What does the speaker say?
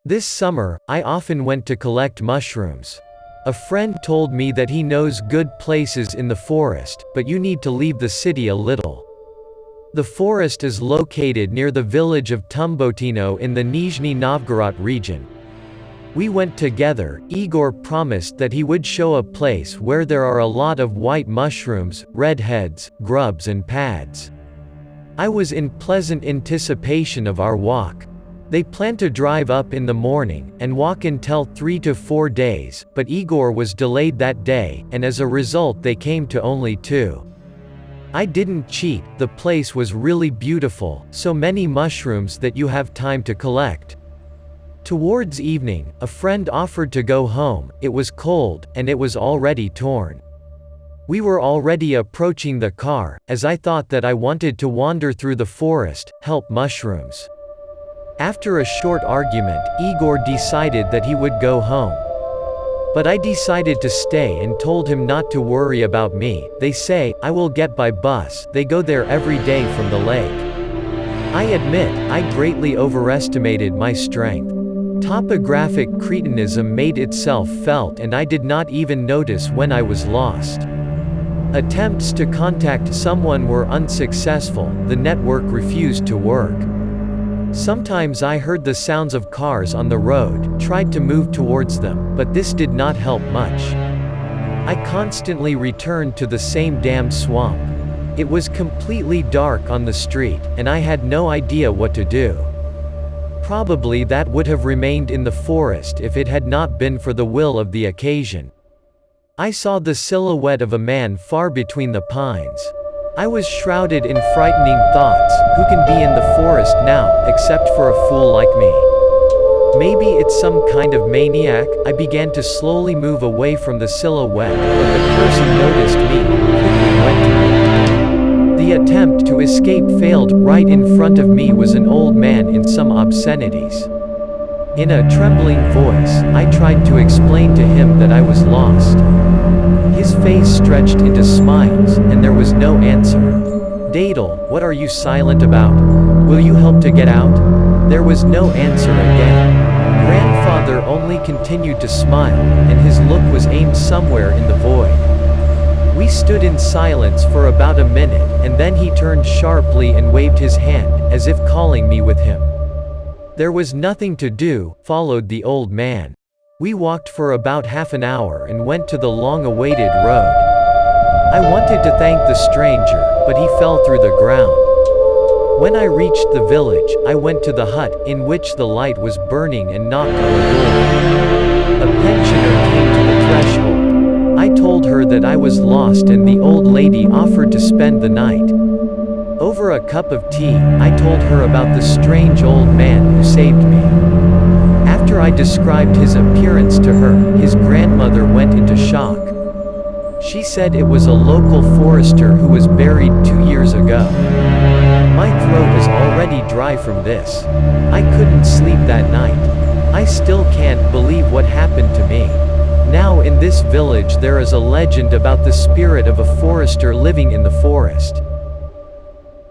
This summer, I often went to collect mushrooms. A friend told me that he knows good places in the forest, but you need to leave the city a little. The forest is located near the village of Tumbotino in the Nizhny Novgorod region. We went together. Igor promised that he would show a place where there are a lot of white mushrooms, redheads, grubs and pads. I was in pleasant anticipation of our walk. They planned to drive up in the morning, and walk until 3 to 4 days, but Igor was delayed that day, and as a result they came to only 2. I didn't cheat, the place was really beautiful, so many mushrooms that you have time to collect. Towards evening, a friend offered to go home. It was cold, and it was already torn. We were already approaching the car, as I thought that I wanted to wander through the forest, help mushrooms. After a short argument, Igor decided that he would go home. But I decided to stay and told him not to worry about me. They say, I will get by bus, they go there every day from the lake. I admit, I greatly overestimated my strength. Topographic cretinism made itself felt and I did not even notice when I was lost. Attempts to contact someone were unsuccessful, the network refused to work. Sometimes I heard the sounds of cars on the road, tried to move towards them, but this did not help much. I constantly returned to the same damn swamp. It was completely dark on the street, and I had no idea what to do. Probably that would have remained in the forest if it had not been for the will of the occasion. I saw the silhouette of a man far between the pines. I was shrouded in frightening thoughts. Who can be in the forest now, except for a fool like me? Maybe it's some kind of maniac. I began to slowly move away from the silhouette, but the person noticed me and quickly went to me. The attempt to escape failed. Right in front of me was an old man in some obscenities. In a trembling voice, I tried to explain to him that I was lost. His face stretched into smiles, and there was no answer. Dadel, what are you silent about? Will you help to get out? There was no answer again. Grandfather only continued to smile, and his look was aimed somewhere in the void. We stood in silence for about a minute, and then he turned sharply and waved his hand, as if calling me with him. There was nothing to do, followed the old man. We walked for about half an hour and went to the long-awaited road. I wanted to thank the stranger, but he fell through the ground. When I reached the village, I went to the hut, in which the light was burning, and knocked on the door. A pensioner came to the threshold. I told her that I was lost and the old lady offered to spend the night. Over a cup of tea, I told her about the strange old man who saved me. After I described his appearance to her, his grandmother went into shock. She said it was a local forester who was buried 2 years ago. My throat is already dry from this. I couldn't sleep that night. I still can't believe what happened to me. Now in this village there is a legend about the spirit of a forester living in the forest.